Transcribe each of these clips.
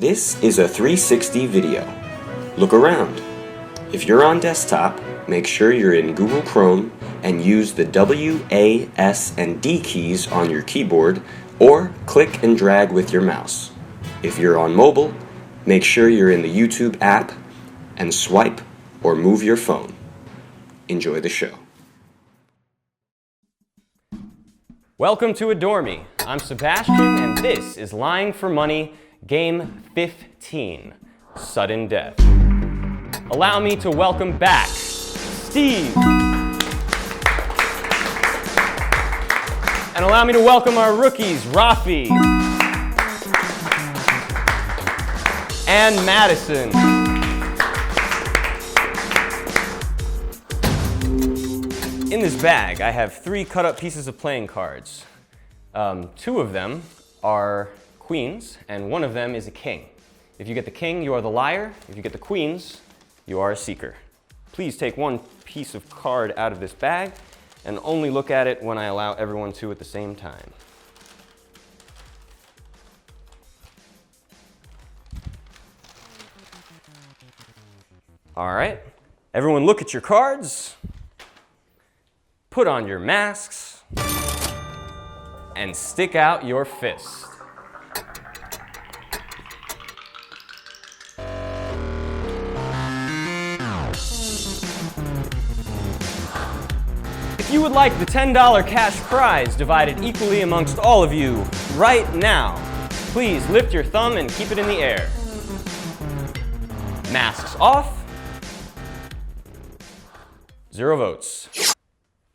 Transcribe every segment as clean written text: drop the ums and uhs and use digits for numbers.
This is a 360 video. Look around. If you're on desktop, make sure you're in Google Chrome and use the W, A, S, and D keys on your keyboard, or click and drag with your mouse. If you're on mobile, make sure you're in the YouTube app and swipe or move your phone. Enjoy the show. Welcome to Adore Me. I'm Sebastian, and this is Lying for Money, Game 15, Sudden Death. Allow me to welcome back Steve. And allow me to welcome our rookies, Rafi and Madison. In this bag, I have 3 cut-up pieces of playing cards. 2 of them are queens, and 1 of them is a king. If you get the king, you are the liar. If you get the queens, you are a seeker. Please take 1 piece of card out of this bag, and only look at it when I allow everyone to at the same time. All right, everyone look at your cards. Put on your masks and stick out your fist. If you would like the $10 cash prize divided equally amongst all of you right now, please lift your thumb and keep it in the air. Masks off. 0 votes.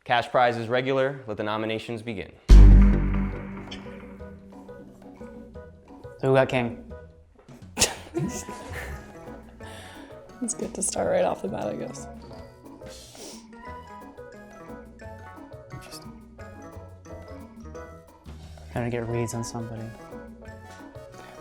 Cash prize is regular. Let the nominations begin. So who got king? It's good to start right off the bat, I guess. Interesting. Trying to get reads on somebody.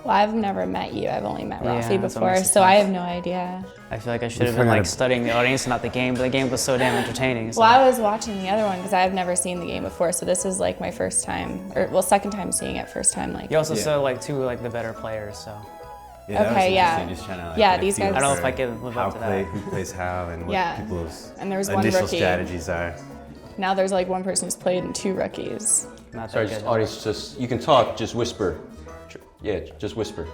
Well, I've never met you. I've only met Rafi that's what before, makes it so tough. I have no idea. I feel like I should have been like studying the audience, not the game, but the game was so damn entertaining. So. Well, I was watching the other one because I've never seen the game before, so this is like my first time, or well, second time seeing it, first time like. You also saw like 2 like the better players, so. Yeah, that was Okay, yeah. interesting, just trying to, like, Yeah, get a these feel guys- I don't know if for I can live how up to that. who plays how, and what Yeah. people's And there's one initial rookie. strategies are. Now there's like one person who's played and 2 rookies. Not Sorry, that just good. audience, just you can talk, just whisper. Yeah, just whisper.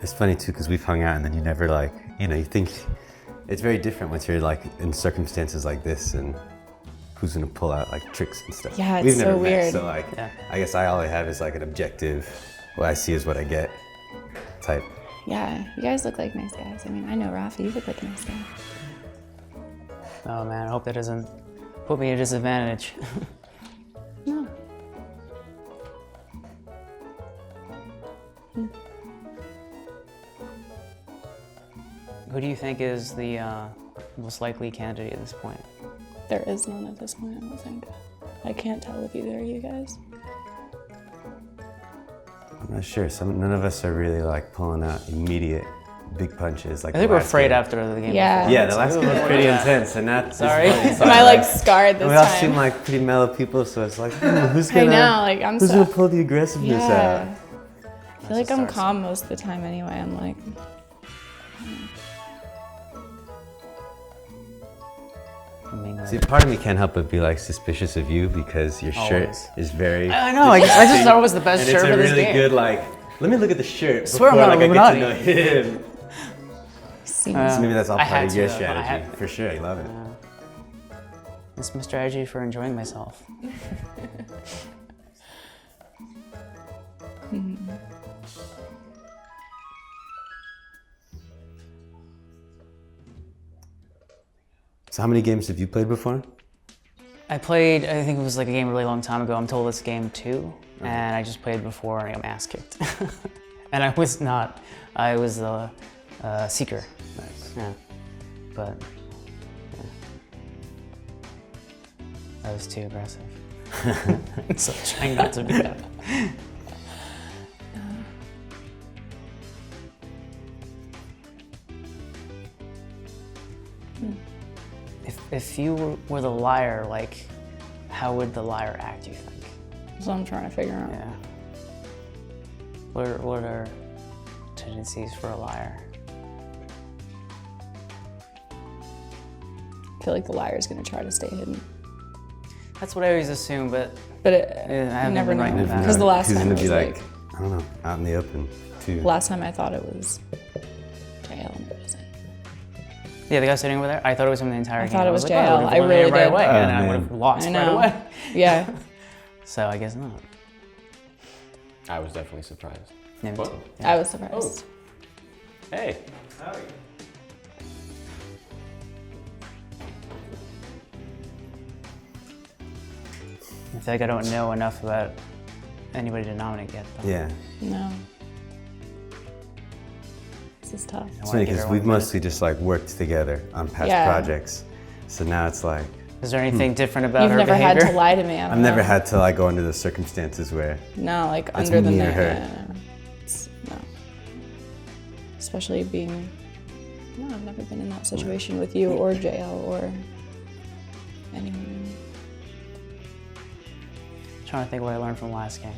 It's funny too, because we've hung out and then you never like, you think it's very different once you're like in circumstances like this and who's gonna pull out like tricks and stuff. Yeah, it's We've never so met, weird. so like, Yeah. I guess all I have is like an objective, what I see is what I get type. Yeah, you guys look like nice guys. I mean, I know Rafi, you look like a nice guy. Oh man, I hope that doesn't put me at a disadvantage. No. Who do you think is the most likely candidate at this point? There is none at this point, I don't think. I can't tell with either of you guys. I'm not sure, none of us are really like pulling out immediate big punches. Like I think the we're last afraid game. after the game. Yeah. before. Yeah, the last game was pretty intense, and that's Sorry. Am I like scarred this we all time? seem like pretty mellow people, so it's like, who's I gonna, know, like I'm who's so. gonna pull the aggressiveness Yeah. out? I feel like I'm calm most of the time anyway. I'm like, I mean, like, See, part of me can't help but be like suspicious of you because your shirt Always. is very. I know. I just thought it was the best and shirt it's for a this really game. good like. Let me look at the shirt Swear I'm before not like, I get to know Illuminati. him. seems. So maybe that's all I part had of your to, but I strategy had- for sure. I love it. It's my strategy for enjoying myself. So how many games have you played before? I played, I think it was like a game a really long time ago. I'm told it's game 2, and I just played before and I got my ass kicked. And I was not, I was the seeker. Nice. Yeah, but yeah. That was too aggressive. So trying not to do that. If you were the liar, like, how would the liar act, you think? That's what I'm trying to figure out. Yeah. What are tendencies for a liar? I feel like the liar is going to try to stay hidden. That's what I always assume, but But I you haven't never been right know. with that. Because the last Who's time gonna it was be like, I don't know, out in the open too. last time I thought it was JL and it wasn't. Yeah, the guy sitting over there, I thought it was him the entire I game. thought it was like, oh, JL. would've I eliminated really right did. away, Oh, and I man. would have lost I right know. away. Yeah. So I guess not. I was definitely surprised. Yeah, me Whoa. too. I was surprised. Hey. I feel like I don't know enough about anybody to nominate yet. Though. Yeah. No. This is tough. I It's wanna funny give because her we've one minute. mostly just like worked together on past Yeah. projects. So now it's like, Is there anything different about You've her never behavior? had to lie to me. I I've don't never know. had to like go into the circumstances where No, like It's under the me or net. her. Yeah, no. Especially being. No, I've never been in that situation with you or JL or anyone. Trying to think what I learned from last game.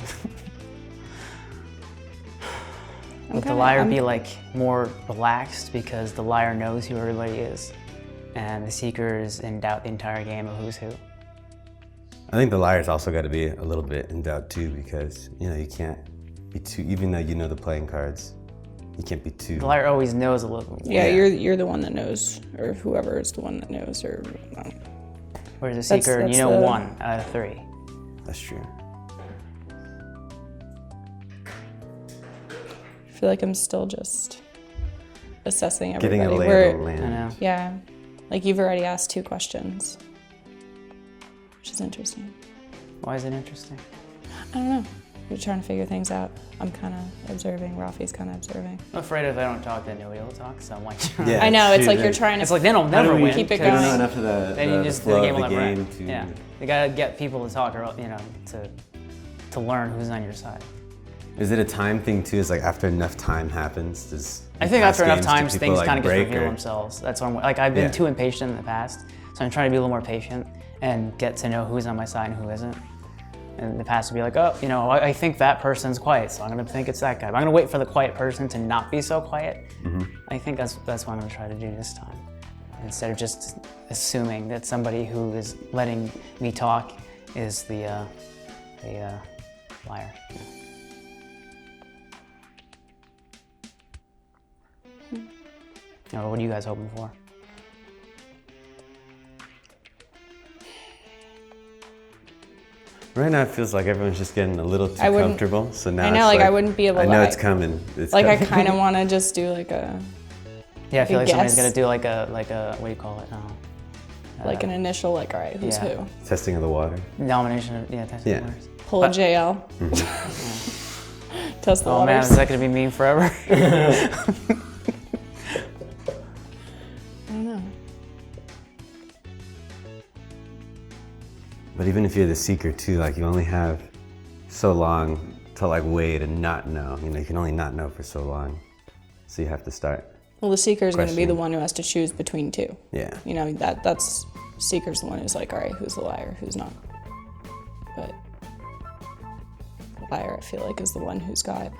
Would the kinda- liar I'm- be like more relaxed because the liar knows who everybody is, and the seeker is in doubt the entire game of who's who? I think the liar's also got to be a little bit in doubt too, because you can't be too, even though you know the playing cards, you can't be too. The liar always knows a little. Yeah, Yeah. you're the one that knows, or whoever is the one that knows, or. Whereas the That's- seeker, that's you know, the- 1 out of 3. That's true. I feel like I'm still just assessing everybody. Getting a lay We're- of the land. I know. Yeah, like you've already asked 2 questions, which is interesting. Why is it interesting? I don't know. We're trying to figure things out. I'm kind of observing. Rafi's kind of observing. I'm afraid if I don't talk, then nobody will talk. So I'm like, Yeah. I know. It's Shoot, like you're then- trying to. it's like then I'll How never do we win. keep it 'cause I don't know going. enough of the, Then you just flow the game of will the never game end. to. Yeah, you gotta get people to talk, or to learn who's on your side. Is it a time thing too? Is like after enough time happens, does I think past after enough games, do times, people, things like, kind of break reveal or- themselves. That's what I'm like. I've been Yeah. too impatient in the past, so I'm trying to be a little more patient and get to know who's on my side and who isn't. And in the past, would be like, oh, I think that person's quiet, so I'm gonna think it's that guy. But I'm gonna wait for the quiet person to not be so quiet. I think that's what I'm gonna try to do this time, instead of just assuming that somebody who is letting me talk is the liar. What are you guys hoping for? Right now, it feels like everyone's just getting a little too I wouldn't- comfortable. So now I know, it's like, I wouldn't be able I to, know like- it's coming. It's Like I coming. kind of want to just do like a Yeah, I feel like somebody's guess. gonna do like a what do you call it? like an initial like, all right, who's Yeah. who? testing of the water. Nomination of testing Yeah. waters. Pull a JL. Test the Oh man, waters. is that gonna be me forever? I don't know. But even if you're the seeker too, like you only have so long to like wait and not know. You can only not know for so long. So you have to start. Well, the seeker is going to be the Questioning. one who has to choose between 2. Yeah. That's seeker's the one who's like, all right, who's the liar, who's not. But the liar, I feel like, is the one who's got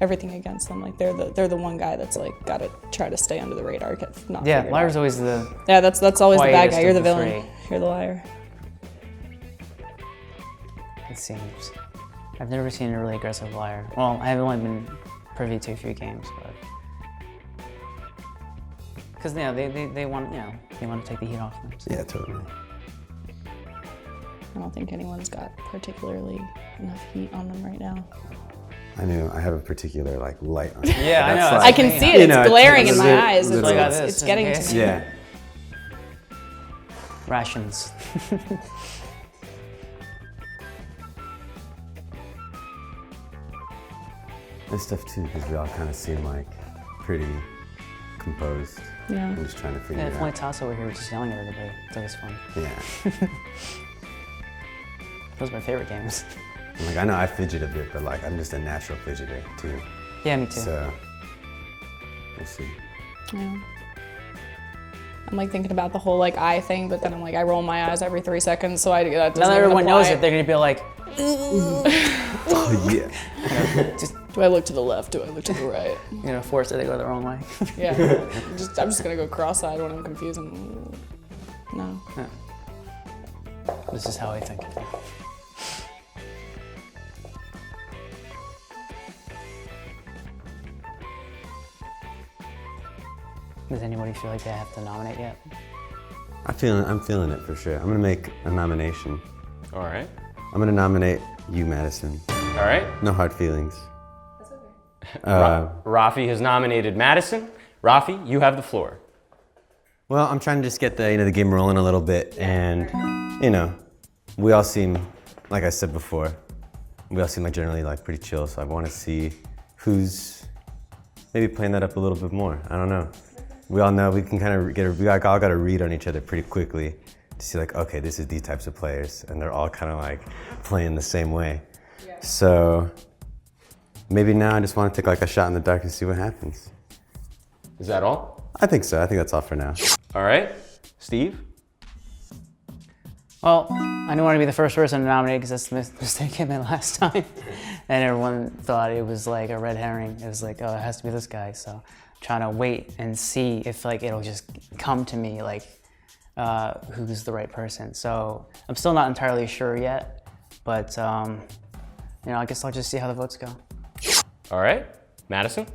everything against them. Like they're the one guy that's like got to try to stay under the radar, get not. Yeah, figured liar's out. always the. Yeah, that's always the bad quietest guy. You're of the the villain. three. You're the liar. It seems. I've never seen a really aggressive liar. Well, I've only been privy to a few games, but because they want they want to take the heat off them. So. Yeah, totally. I don't think anyone's got particularly enough heat on them right now. I knew I have a particular like light on. Yeah, I That's know. like- I can see it. It's You know, glaring in it's my a eyes. It's, little- Like it's, this, it's just getting in to case. me. Yeah. Rations. This stuff too, because we all kind of seem like pretty composed. Yeah. I'm just trying to figure Yeah, it if only out. Tasso were here just yelling at everybody. That was fun. Yeah. Those are my favorite games. Like I know I fidget a bit, but like I'm just a natural fidgeter too. Yeah, me too. So we'll see. Yeah. I'm like thinking about the whole like eye thing, but then I'm like I roll my eyes every 3 seconds, so that doesn't Now that even everyone knows apply. it, they're gonna be like, Oh yeah. Do I look to the left? Do I look to the right? You know, force it to go the wrong way. Yeah. I'm just gonna go cross-eyed when I'm confused. No. Yeah. This is how I think. Does anybody feel like they have to nominate yet? I'm feeling it for sure. I'm gonna make a nomination. All right. I'm gonna nominate you, Madison. All right. No hard feelings. That's okay. Rafi has nominated Madison. Rafi, you have the floor. Well, I'm trying to just get the game rolling a little bit, and we all seem, like I said before, we all seem like generally like pretty chill. So I want to see who's maybe playing that up a little bit more. I don't know. We all know we can kind of we all got to read on each other pretty quickly to see like, okay, this is these types of players, and they're all kind of like playing the same way. Yeah. So maybe now I just want to take like a shot in the dark and see what happens. Is that all? I think so. I think that's all for now. All right. Steve? Well, I didn't want to be the first person to nominate because that's the mistake I made last time. And everyone thought it was like a red herring. It was like, oh, it has to be this guy. So I'm trying to wait and see if like it'll just come to me like who's the right person. So I'm still not entirely sure yet, but I guess I'll just see how the votes go. All right. Madison?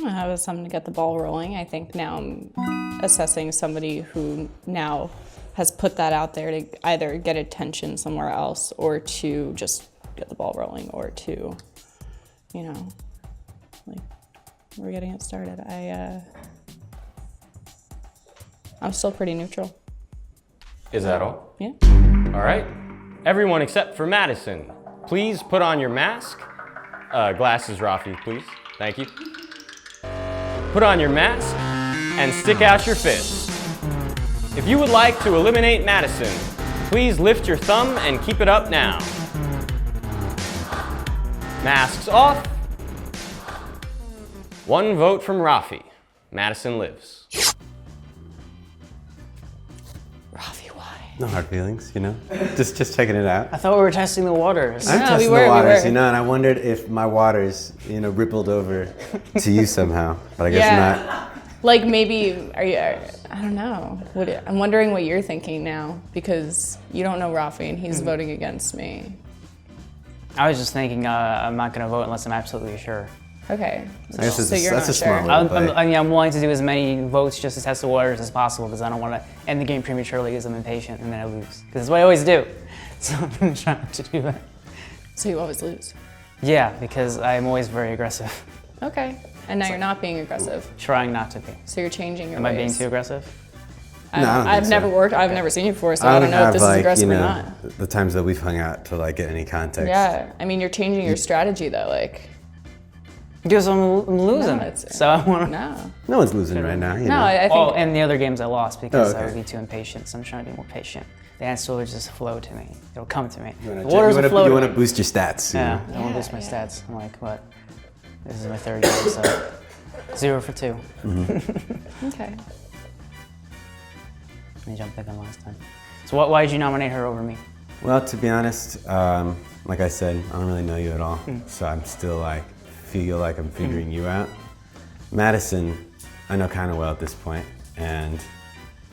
I have something to get the ball rolling. I think now I'm assessing somebody who now has put that out there to either get attention somewhere else or to just get the ball rolling or to, like we're getting it started. I'm still pretty neutral. Is that all? Yeah. All right. Everyone except for Madison, please put on your mask. Glasses, Rafi, please. Thank you. Put on your mask and stick out your fist. If you would like to eliminate Madison, please lift your thumb and keep it up now. Masks off. 1 vote from Rafi. Madison lives. Rafi, why? No hard feelings, just checking it out. I thought we were testing the waters. I'm No, testing we were, the waters, we were. and I wondered if my waters, rippled over to you somehow, but I guess not. Like maybe, I don't know. I'm wondering what you're thinking now because you don't know Rafi and he's voting against me. I was just thinking I'm not going to vote unless I'm absolutely sure. Okay. I guess So you're that's not a smart sure. way to play. I'm willing to do as many votes just to test the waters as possible because I don't want to end the game prematurely because I'm impatient and then I lose. Because that's what I always do. So I'm going to try not to do that. So you always lose. Yeah, because I'm always very aggressive. Okay. And now you're not being aggressive. Trying not to be. So you're changing your Am ways. I being too aggressive? No, I don't I've think never so. worked. I've never seen you before, so I don't know if this is aggressive or not. the times that we've hung out to like get any context. Yeah. I mean, you're changing your strategy though. Like, Because I'm losing. No, it's- So I want to. no. No one's losing right now. No, I think. Oh, and the other games I lost because Oh, I okay. would be too impatient. So I'm trying to be more patient. The answer will just flow to me. It'll come to me. You The wanna, waters will flow you to wanna me. boost your stats. Yeah, I want to boost my Yeah. stats. I'm like, what? This is my third game, so 0 for 2. Okay. Let me jump again last time. So why did you nominate her over me? Well, to be honest, like I said, I don't really know you at all. So I'm still like, feel like I'm figuring you out. Madison, I know kind of well at this point, and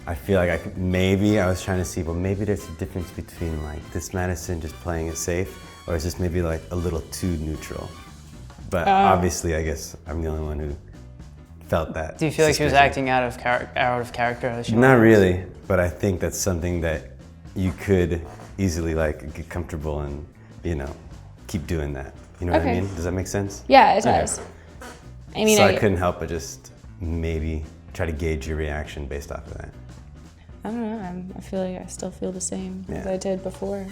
I feel like I was trying to see, well, maybe there's a difference between like this Madison just playing it safe, or is this maybe like a little too neutral? But obviously, I guess I'm the only one who felt that. Do you feel like she was suspicion. acting out of character? As she Not was? really, but I think that's something that you could easily like get comfortable and, keep doing that. You know what I Okay. mean? Does that make sense? Yeah, it does. I mean, So I couldn't help but just maybe try to gauge your reaction based off of that. I don't know. I feel like I still feel the same as Yeah. I did before.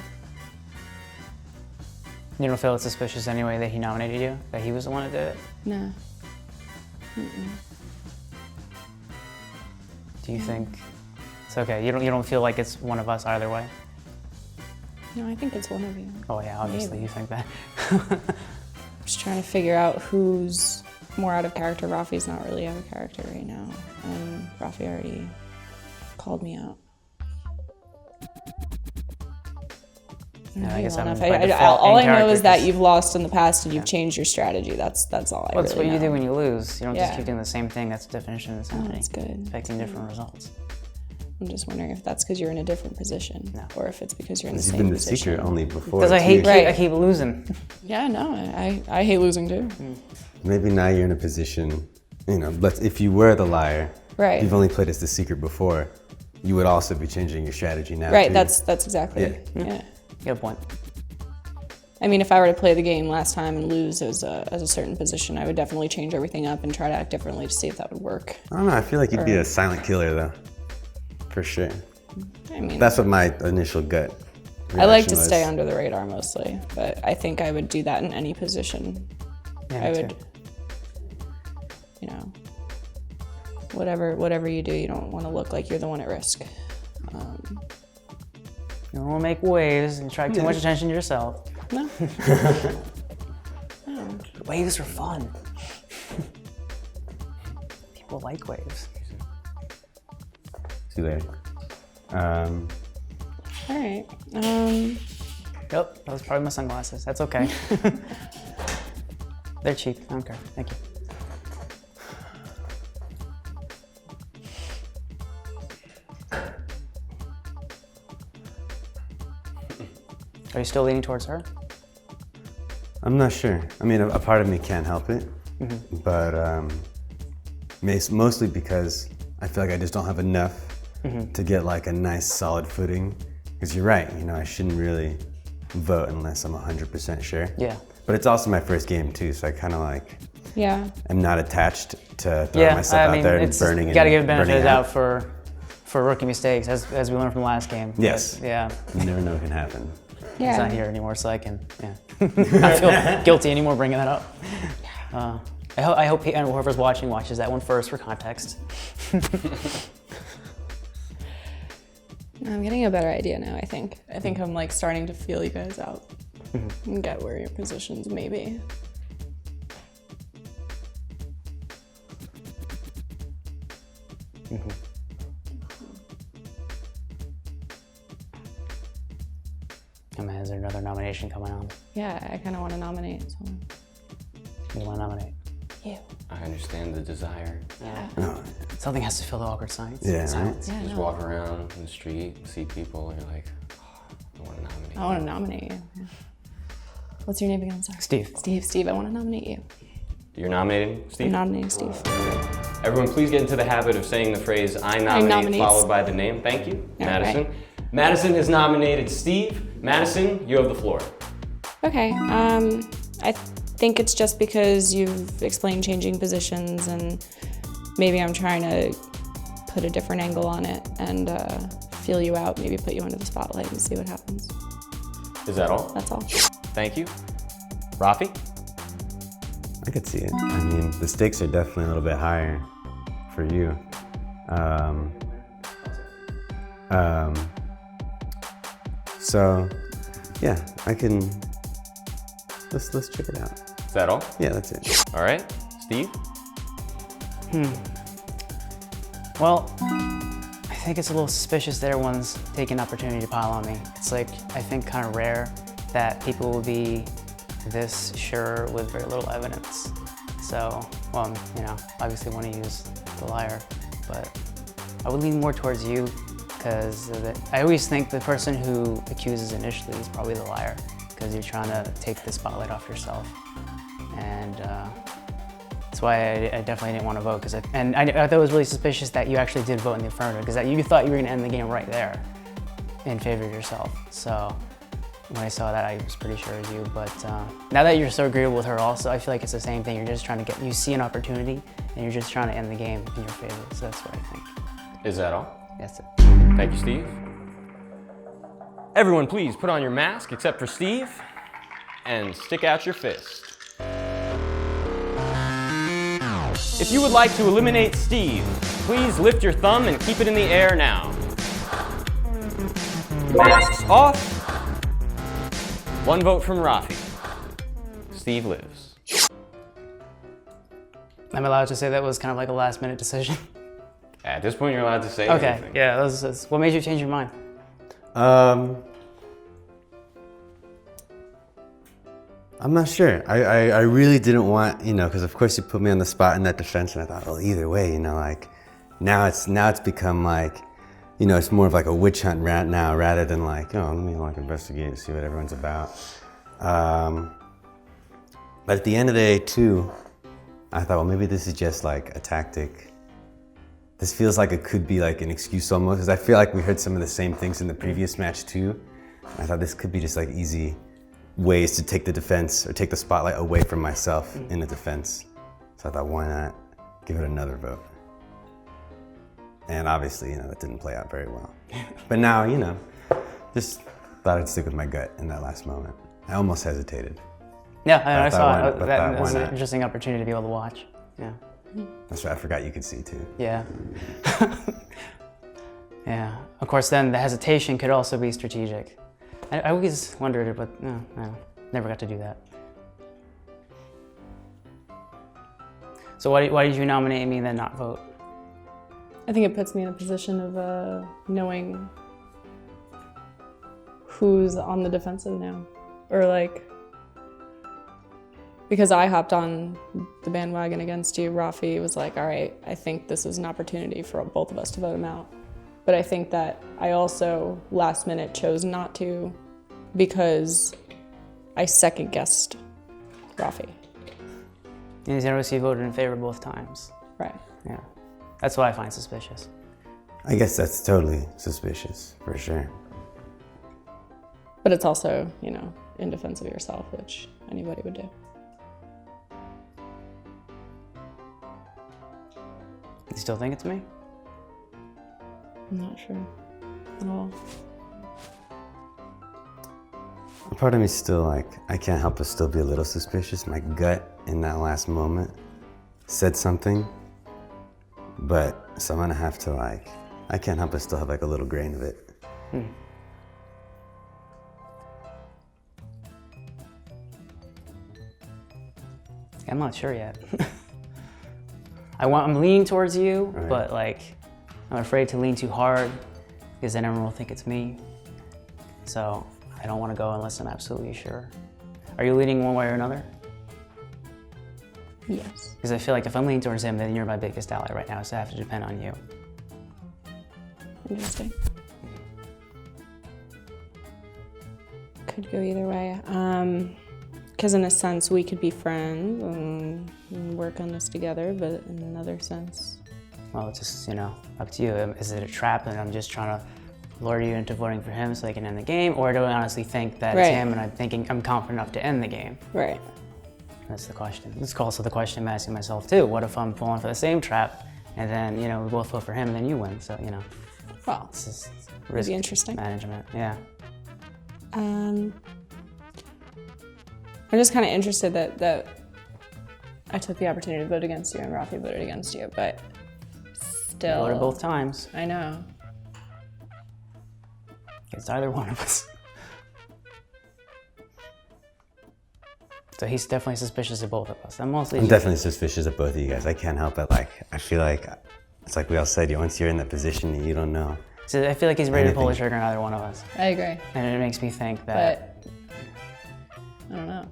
You don't feel it's suspicious anyway that he nominated you? That he was the one who did it? No. Do you think it's okay? You don't feel like it's one of us either way? No, I think it's one of you. Oh yeah, obviously Maybe. you think that. I'm just trying to figure out who's more out of character. Rafi's not really out of character right now. And Rafi already called me out. Yeah, I guess Well I'm enough. by default all I in know character is that 'cause- you've lost in the past and you've changed your strategy. That's all I Well, that's really what you know. do when you lose. You don't just Yeah. keep doing the same thing. That's the definition of insanity. that's good. Expecting different results. I'm just wondering if that's because you're in a different position, or if it's because you're in the You've same been the position. secret only before. Because I too. hate, Right. I keep losing. Yeah, no, I hate losing too. Maybe now you're in a position, you know, but if you were the liar, Right. you've only played as the secret before, you would also be changing your strategy now. Right, too. that's exactly it. Yeah. Yeah. You have a point. I mean, if I were to play the game last time and lose as a certain position, I would definitely change everything up and try to act differently to see if that would work. I don't know. I feel like you'd be a silent killer though, for sure. I mean, That's what my initial gut. I like to reaction stay was. under the radar mostly, but I think I would do that in any position. Yeah, I me would, too. you know, whatever you do, you don't want to look like you're the one at risk. You don't want to make waves and attract too much attention to yourself. No. Waves are fun. People like waves. See you later. All right. Yep, that was probably my sunglasses. That's okay. They're cheap. I don't care. Thank you. Are you still leaning towards her? I'm not sure. I mean, a part of me can't help it, but mostly because I feel like I just don't have enough to get like a nice solid footing. Because you're right, you know, I shouldn't really vote unless I'm 100% sure. Yeah. But it's also my first game too, so I kind of like Yeah. am not attached to throwing myself out there and burning. You gotta give benefit of burning the doubt out. for rookie mistakes, as we learned from the last game. Yes. But, yeah. You never know what can happen. Yeah. He's not here anymore, so I can, yeah. I feel guilty anymore bringing that up. I hope whoever's watching watches that one first for context. I'm getting a better idea now, I think. I think I'm like starting to feel you guys out and get where your positions may be. I mean, is there another nomination coming on? Yeah, I kind of want to nominate someone. Who do you want to nominate? You. I understand the desire. Yeah. Something has to fill the awkward silence. Yeah, right? Silence. Yeah, Just no. walk around in the street and see people, and you're like, oh, I want to nominate. I want to nominate you. Yeah. What's your name again? Sorry. Steve. Steve, I want to nominate you. You're nominating, Steve? I'm nominating Steve. Everyone, please get into the habit of saying the phrase "I nominate" followed by the name. Thank you, All Madison. right. Madison has nominated Steve. Madison, you have the floor. Okay. I think it's just because you've explained changing positions, and maybe I'm trying to put a different angle on it and feel you out. Maybe put you under the spotlight and see what happens. Is that all? That's all. Thank you. Rafi? I could see it. I mean, the stakes are definitely a little bit higher for you. So, yeah, I can. Let's check it out. Is that all? Yeah, that's it. All right, Steve? Well, I think it's a little suspicious that everyone's taking an opportunity to pile on me. It's like, I think kind of rare that people will be this sure with very little evidence. So, well, you know, obviously want to use the liar, but I would lean more towards you because I always think the person who accuses initially is probably the liar because you're trying to take the spotlight off yourself. And that's why I definitely didn't want to vote. And I thought it was really suspicious that you actually did vote in the affirmative because you thought you were going to end the game right there in favor of yourself. So when I saw that, I was pretty sure it was you. But now that you're so agreeable with her also, I feel like it's the same thing. You're just trying to you see an opportunity and you're just trying to end the game in your favor. So that's what I think. Is that all? That's it. Thank you, Steve. Everyone, please put on your mask except for Steve and stick out your fist. If you would like to eliminate Steve, please lift your thumb and keep it in the air now. Masks off. One vote from Rafi. Steve lives. I'm allowed to say that was kind of like a last minute decision. At this point, you're allowed to say Okay, anything. yeah, that's what made you change your mind? I'm not sure. I really didn't want, because of course you put me on the spot in that defense, and I thought, well, either way, like now it's become like, it's more of like a witch hunt now rather than like, let me like investigate and see what everyone's about. But at the end of the day too, I thought, well, maybe this is just like a tactic. This feels like it could be like an excuse almost, because I feel like we heard some of the same things in the previous match too. I thought this could be just like easy ways to take the defense or take the spotlight away from myself in the defense. So I thought, why not give it another vote? And obviously, that didn't play out very well. But now, just thought I'd stick with my gut in that last moment. I almost hesitated. Yeah, I saw but that. It was why an not? interesting opportunity to be able to watch. Yeah. That's right, I forgot you could see too. Yeah. Yeah. Of course, then the hesitation could also be strategic. I always wondered, but no, never got to do that. So why did you nominate me and then not vote? I think it puts me in a position of knowing who's on the defensive now. Or like, because I hopped on the bandwagon against you, Rafi was like, all right, I think this is an opportunity for both of us to vote him out. But I think that I also last minute chose not to because I second guessed Rafi. And you notice you voted in favor both times. Right. Yeah. That's what I find suspicious. I guess that's totally suspicious, for sure. But it's also, in defense of yourself, which anybody would do. You still think it's me? I'm not sure at all. A part of me still I can't help but still be a little suspicious. My gut in that last moment said something, but so I'm gonna have to I can't help but still have a little grain of it. I'm not sure yet. I'm leaning towards you, Right. but I'm afraid to lean too hard because then everyone will think it's me. So I don't want to go unless I'm absolutely sure. Are you leaning one way or another? Yes. Because I feel like if I'm leaning towards him, then you're my biggest ally right now, so I have to depend on you. Interesting. Could go either way. Because in a sense, we could be friends and work on this together, but in another sense. Well, it's just, up to you. Is it a trap and I'm just trying to lure you into voting for him so I can end the game? Or do I honestly think that it's Right. him and I'm confident enough to end the game? Right. That's the question. It's also the question I'm asking myself too. What if I'm falling for the same trap and then, we both vote for him and then you win? So, Well, it's just it'd risk be interesting. management. Yeah. I'm just kind of interested that I took the opportunity to vote against you and Rafi voted against you, but still. Voted both times. I know. It's either one of us. So he's definitely suspicious of both of us. I'm definitely suspicious of both of you guys. I can't help it. I feel like it's like we all said, once you're in that position, you don't know. So I feel like he's ready to pull the Anything. trigger on either one of us. I agree. And it makes me think that. But I don't know.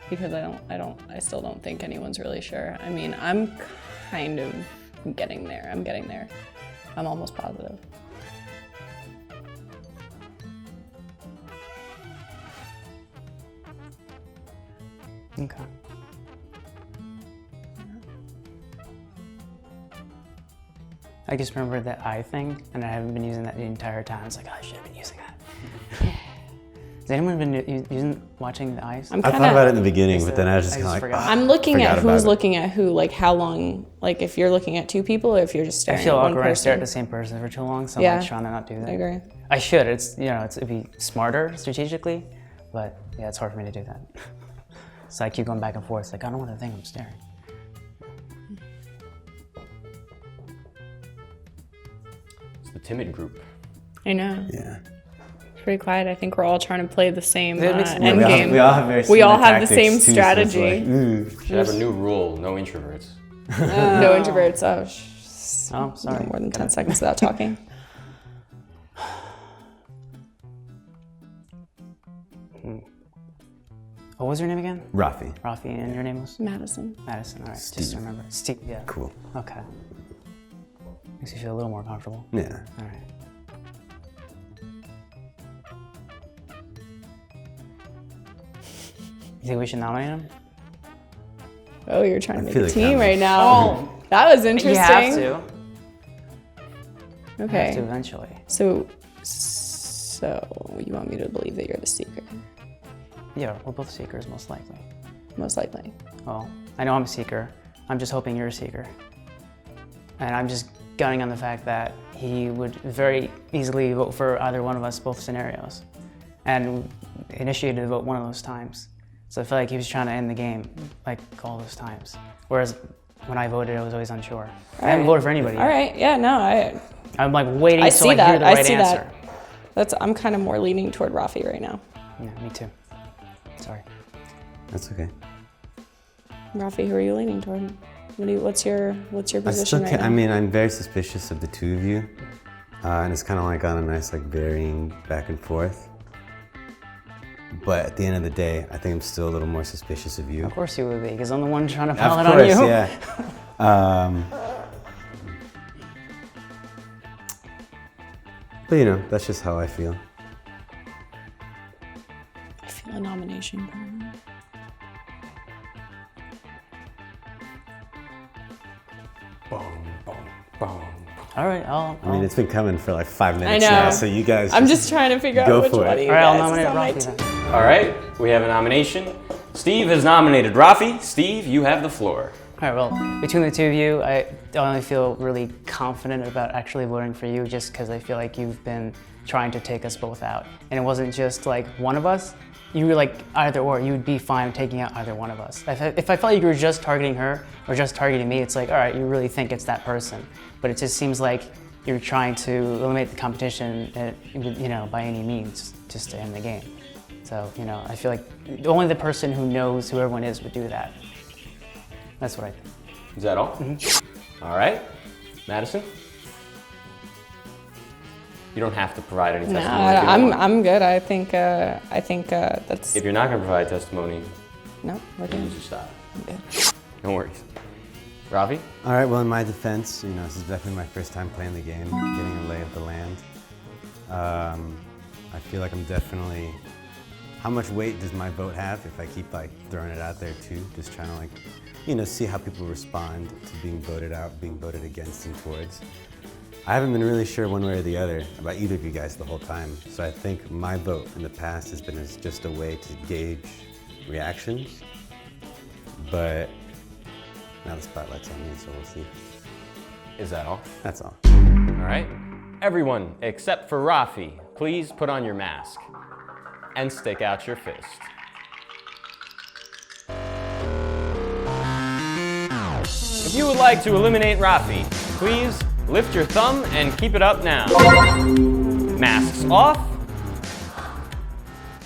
Because I still don't think anyone's really sure. I mean, I'm kind of getting there. I'm almost positive. Okay. I just remembered that eye thing, and I haven't been using that the entire time. It's like, I should have been using that. Has anyone been watching the eyes? I thought about it in the beginning, but then I was just I kind just of like, forgot. I'm looking at Forgot about who's it. looking at who, like how long, like if you're looking at two people or if you're just I staring feel at one awkward when I stare at person. the same person for too long, so Yeah. I'm trying to not do that. I agree. I should. It'd be smarter strategically, but yeah, it's hard for me to do that. So I keep going back and forth. It's like, I don't want to think I'm staring. It's the timid group. I know. yeah. It's pretty quiet. I think we're all trying to play the same It makes- end we all- game. we all have very We all similar have the tactics, same too, so it's strategy. like, ooh. Should have a new rule, no introverts. No introverts. Oh, sorry. More than 10 seconds without talking. What was your name again? Rafi. Rafi, and your name was? Madison. Madison, all right, Steve. just remember. Steve, yeah. Cool. Okay. Makes you feel a little more comfortable. Yeah. All right. You think we should nominate him? Oh, you're trying to make feel a like team that right was- now. Oh. That was interesting. You have to. You Okay. have to eventually. So you want me to believe that you're the seeker? Yeah, we're both seekers, most likely. Most likely. Well, I know I'm a seeker. I'm just hoping you're a seeker. And I'm just gunning on the fact that he would very easily vote for either one of us, both scenarios. And initiated the vote one of those times. So I feel like he was trying to end the game, like all those times. Whereas when I voted, I was always unsure. I haven't voted for anybody yet. All right. Yeah. No. I'm like waiting I till see I hear that. the I right see answer. that. I'm kind of more leaning toward Rafi right now. Yeah, me too. Sorry. That's okay. Rafi, who are you leaning toward? What's your I position still right can't, now? I mean, I'm very suspicious of the two of you. And it's kind of like on a nice like varying back and forth. But at the end of the day, I think I'm still a little more suspicious of you. Of course you would be, because I'm the one trying to Of pile it course, on you. yeah. But you know, that's just how I feel. I feel a nomination burn. All right, I mean, it's been coming for like 5 minutes know. now, so you guys I'm just trying to figure go out which for one it. of you all right, I'll guys is nominate on my Rafi team. then. All right, we have a nomination. Steve has nominated Rafi. Steve, you have the floor. All right, well, between the two of you, I only feel really confident about actually voting for you just because I feel like you've been trying to take us both out. And it wasn't just like one of us. You were like either or, you would be fine taking out either one of us. If I felt like you were just targeting her or just targeting me, it's like, all right, you really think it's that person. But it just seems like you're trying to eliminate the competition, you know, by any means, just to end the game. So, you know, I feel like only the person who knows who everyone is would do that. That's what I think. Is that all? Mm-hmm. All right, Madison. You don't have to provide any No, testimony. if you don't want. I'm good. I think that's If you're not going to provide testimony, no. We're you good. just stop. I'm good. No worries. Rafi? All right, well, in my defense, you know, this is definitely my first time playing the game, getting a lay of the land. I feel like I'm definitely, how much weight does my vote have if I keep like throwing it out there too? Just trying to like, you know, see how people respond to being voted out, being voted against and towards. I haven't been really sure one way or the other about either of you guys the whole time. So I think my vote in the past has been as just a way to gauge reactions. But now the spotlight's on me, so we'll see. Is that all? That's all. All right. Everyone except for Rafi, please put on your mask and stick out your fist. If you would like to eliminate Rafi, please lift your thumb and keep it up now. Masks off.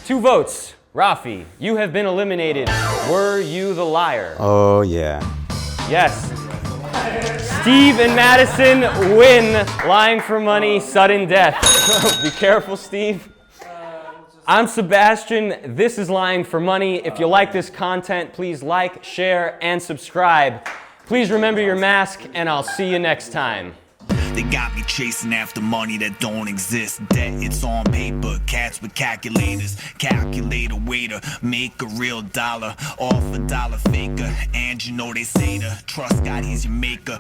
2 votes. Rafi, you have been eliminated. Were you the liar? Oh, yeah. Yes. Steve and Madison win. Lying for money, sudden death. Be careful, Steve. I'm Sebastian. This is Lying for Money. If you like this content, please like, share, and subscribe. Please remember your mask, and I'll see you next time. They got me chasing after money that don't exist. Debt, it's on paper. Cats with calculators. Calculator waiter. Make a real dollar. Off a dollar faker. And you know they say to trust God, he's your maker.